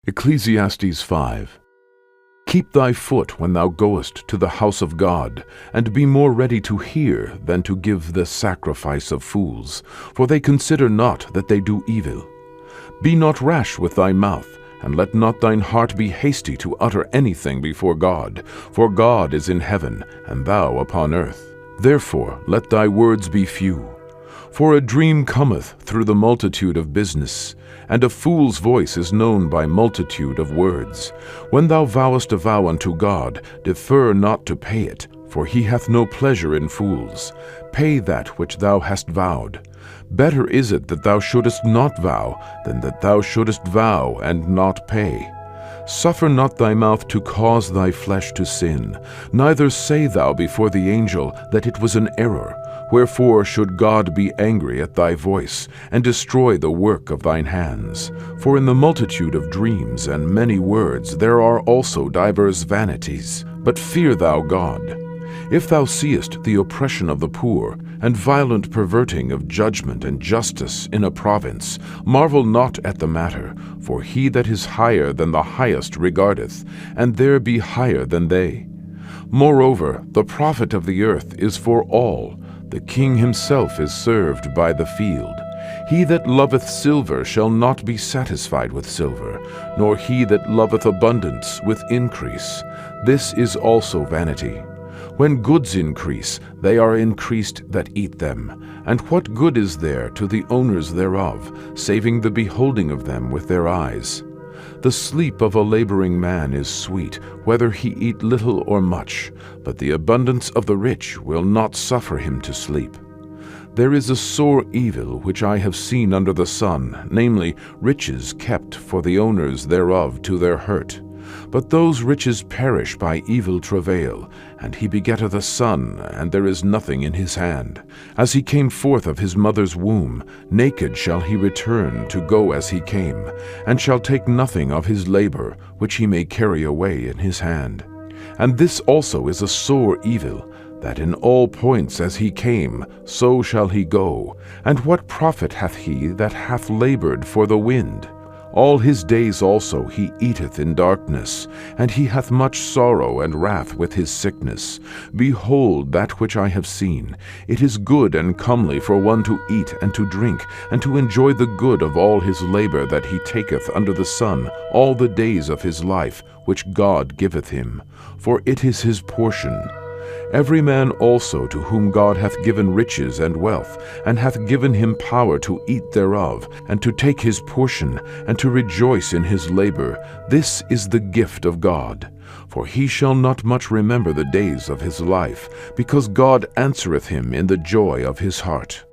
Ecclesiastes 5. Keep thy foot when thou goest to the house of God, and be more ready to hear than to give the sacrifice of fools, for they consider not that they do evil. Be not rash with thy mouth, and let not thine heart be hasty to utter anything before God, for God is in heaven, and thou upon earth. Therefore let thy words be few. For a dream cometh through the multitude of business, and a fool's voice is known by multitude of words. When thou vowest a vow unto God, defer not to pay it, for he hath no pleasure in fools. Pay that which thou hast vowed. Better is it that thou shouldest not vow, than that thou shouldest vow and not pay. Suffer not thy mouth to cause thy flesh to sin, neither say thou before the angel that it was an error. Wherefore should God be angry at thy voice, and destroy the work of thine hands? For in the multitude of dreams and many words there are also divers vanities. But fear thou God. If thou seest the oppression of the poor, and violent perverting of judgment and justice in a province, marvel not at the matter, for he that is higher than the highest regardeth, and there be higher than they. Moreover, the profit of the earth is for all. The king himself is served by the field. He that loveth silver shall not be satisfied with silver, nor he that loveth abundance with increase. This is also vanity. When goods increase, they are increased that eat them. And what good is there to the owners thereof, saving the beholding of them with their eyes? The sleep of a laboring man is sweet, whether he eat little or much, but the abundance of the rich will not suffer him to sleep. There is a sore evil which I have seen under the sun, namely, riches kept for the owners thereof to their hurt. But those riches perish by evil travail, and he begetteth a son, and there is nothing in his hand. As he came forth of his mother's womb, naked shall he return to go as he came, and shall take nothing of his labor, which he may carry away in his hand. And this also is a sore evil, that in all points as he came, so shall he go. And what profit hath he that hath labored for the wind? All his days also he eateth in darkness, and he hath much sorrow and wrath with his sickness. Behold that which I have seen. It is good and comely for one to eat and to drink, and to enjoy the good of all his labor that he taketh under the sun all the days of his life, which God giveth him. For it is his portion. Every man also to whom God hath given riches and wealth, and hath given him power to eat thereof, and to take his portion, and to rejoice in his labor, this is the gift of God. For he shall not much remember the days of his life, because God answereth him in the joy of his heart.